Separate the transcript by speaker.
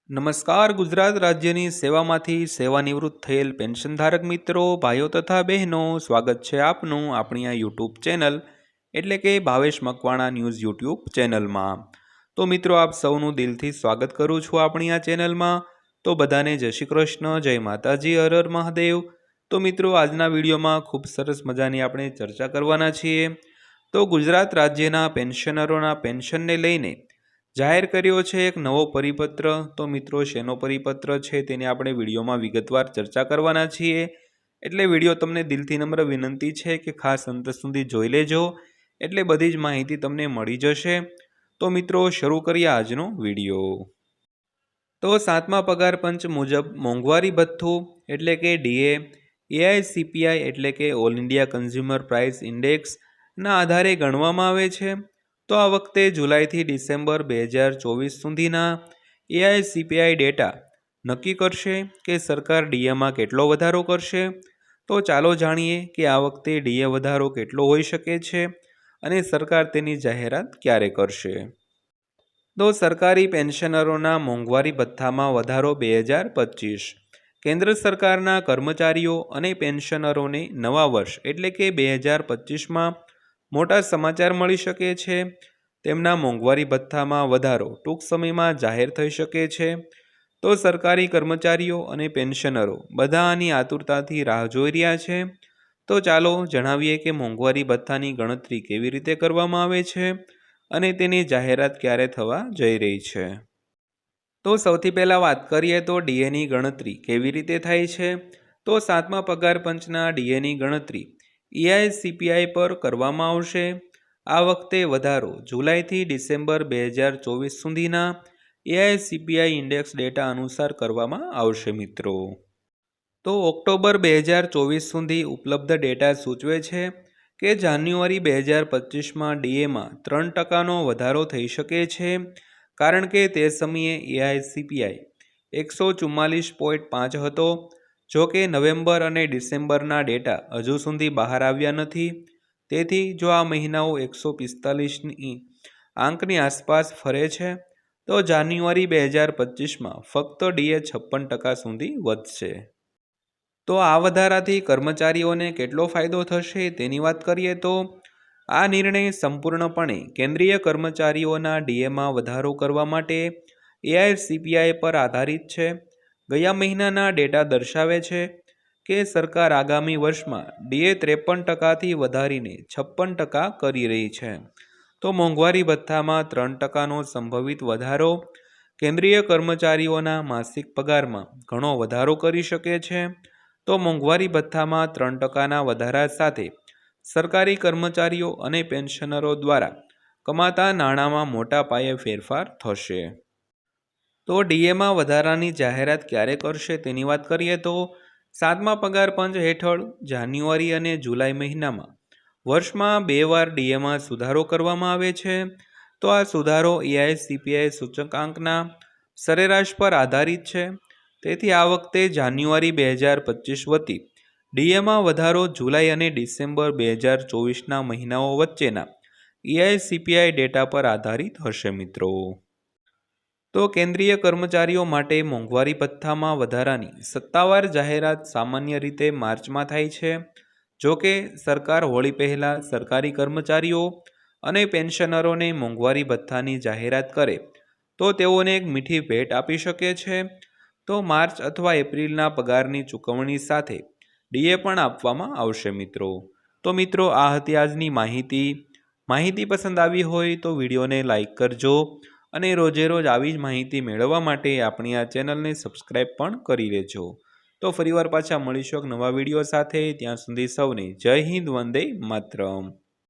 Speaker 1: નમસ્કાર ગુજરાત રાજ્યની સેવામાંથી સેવાનિવૃત્ત થયેલ પેન્શનધારક મિત્રો ભાઈઓ તથા બહેનો સ્વાગત છે આપનું આપણી આ યુટ્યુબ ચેનલ એટલે કે ભાવેશ મકવાણા ન્યૂઝ યુટ્યુબ ચેનલમાં। તો મિત્રો આપ સૌનું દિલથી સ્વાગત કરું છું આપણી આ ચેનલમાં। તો બધાને જય શ્રી કૃષ્ણ, જય માતાજી, હર હર મહાદેવ। તો મિત્રો આજના વિડીયોમાં ખૂબ સરસ મજાની આપણે ચર્ચા કરવાના છીએ। તો ગુજરાત રાજ્યના પેન્શનરોના પેન્શનને લઈને જાહેર કર્યો છે એક નવો પરિપત્ર। તો મિત્રો શેનો પરિપત્ર છે તેને આપણે વિડીયોમાં વિગતવાર ચર્ચા કરવાના છીએ, એટલે વિડીયો તમને દિલથી નમ્ર વિનંતી છે કે ખાસ અંત સુધી જોઈ લેજો, એટલે બધી જ માહિતી તમને મળી જશે। તો મિત્રો શરૂ કરીએ આજનો વિડીયો। તો 7મા પગાર પંચ મુજબ મોંઘવારી ભથ્થું એટલે કે ડીએ એઆઈસીપીઆઈ એટલે કે ઓલ ઇન્ડિયા કન્ઝ્યુમર પ્રાઇસ ઇન્ડેક્સના આધારે ગણવામાં આવે છે। તો આ વખતે જુલાઈથી ડિસેમ્બર 2024 સુધીના એઆઈસીપીઆઈ ડેટા નક્કી કરશે કે સરકાર ડીએમાં કેટલો વધારો કરશે। તો ચાલો જાણીએ કે આ વખતે ડીએ વધારો કેટલો હોઈ શકે છે અને સરકાર તેની જાહેરાત ક્યારે કરશે। તો સરકારી પેન્શનરોના મોંઘવારી ભથ્થામાં વધારો 2025। કેન્દ્ર સરકારના કર્મચારીઓ અને પેન્શનરોને નવા વર્ષ એટલે કે 2025માં મોટા સમાચાર મળી શકે છે। તેમના મોંઘવારી ભથ્થામાં વધારો ટૂંક સમયમાં જાહેર થઈ શકે છે। તો સરકારી કર્મચારીઓ અને પેન્શનરો બધા આની આતુરતાથી રાહ જોઈ રહ્યા છે। તો ચાલો જણાવીએ કે મોંઘવારી ભથ્થાની ગણતરી કેવી રીતે કરવામાં આવે છે અને તેની જાહેરાત ક્યારે થવા જઈ રહી છે। તો સૌથી પહેલાં વાત કરીએ તો ડીએની ગણતરી કેવી રીતે થાય છે। તો 7મા પગાર પંચના ડીએની ગણતરી એઆઈસીપીઆઈ પર કરવામાં આવશે। આ વખતે વધારો જુલાઈથી ડિસેમ્બર 2024 સુધીના એઆઈસીપીઆઈ ઇન્ડેક્સ ડેટા અનુસાર કરવામાં આવશે મિત્રો। તો ઓક્ટોબર 2024 સુધી ઉપલબ્ધ ડેટા સૂચવે છે કે જાન્યુઆરી 2025માં ડીએમાં 3%નો વધારો થઈ શકે છે, કારણ કે તે સમયે એઆઈસીપીઆઈ 144.5 હતો। જો કે નવેમ્બર અને ડિસેમ્બરના ડેટા હજુ સુધી બહાર આવ્યા નથી, તેથી જો આ મહિનાઓ 145ની આંકની આસપાસ ફરે છે તો જાન્યુઆરી 2025માં ફક્ત ડીએ 56% સુધી વધશે। તો આ વધારાથી કર્મચારીઓને કેટલો ફાયદો થશે તેની વાત કરીએ તો આ નિર્ણય સંપૂર્ણપણે કેન્દ્રીય કર્મચારીઓના ડીએમાં વધારો કરવા માટે એઆઈસીપીઆઈ પર આધારિત છે। ગયા મહિનાના ડેટા દર્શાવે છે કે સરકાર આગામી વર્ષમાં ડીએ 53%થી વધારીને 56% કરી રહી છે। તો મોંઘવારી ભથ્થામાં 3%નો સંભવિત વધારો કેન્દ્રીય કર્મચારીઓના માસિક પગારમાં ઘણો વધારો કરી શકે છે। તો મોંઘવારી ભથ્થામાં 3%ના વધારા સાથે સરકારી કર્મચારીઓ અને પેન્શનરો દ્વારા કમાતા નાણાંમાં મોટા પાયે ફેરફાર થશે। તો ડીએમાં વધારાની જાહેરાત ક્યારે કરશે તેની વાત કરીએ તો 7મા પગાર પંચ હેઠળ જાન્યુઆરી અને જુલાઈ મહિનામાં વર્ષમાં 2 વાર ડીએમાં સુધારો કરવામાં આવે છે। તો આ સુધારો એઆઈસીપીઆઈ સૂચકાંકના સરેરાશ પર આધારિત છે, તેથી આ વખતે જાન્યુઆરી 2025 વતી ડીએમાં વધારો જુલાઈ અને ડિસેમ્બર 2024ના મહિનાઓ વચ્ચેના એઆઈસીપીઆઈ ડેટા પર આધારિત હશે મિત્રો। તો કેન્દ્રીય કર્મચારીઓ માટે મોંઘવારી ભથ્થામાં વધારાની સત્તાવાર જાહેરાત સામાન્ય રીતે માર્ચમાં થાય છે। જો કે સરકાર હોળી પહેલાં સરકારી કર્મચારીઓ અને પેન્શનરોને મોંઘવારી ભથ્થાની જાહેરાત કરે તો તેઓને એક મીઠી ભેટ આપી શકે છે। તો માર્ચ અથવા એપ્રિલના પગારની ચૂકવણી સાથે ડીએ પણ આપવામાં આવશે મિત્રો। તો મિત્રો આ હતી આજની માહિતી પસંદ આવી હોય તો વિડીયોને લાઈક કરજો અને રોજે રોજ આવી જ માહિતી મેળવવા માટે આપણી આ ચેનલને સબસ્ક્રાઈબ પણ કરી લેજો। તો ફરીવાર પાછા મળીશું એક નવા વિડીયો સાથે, ત્યાં સુધી સૌને જય હિન્દ, વંદે માતરમ।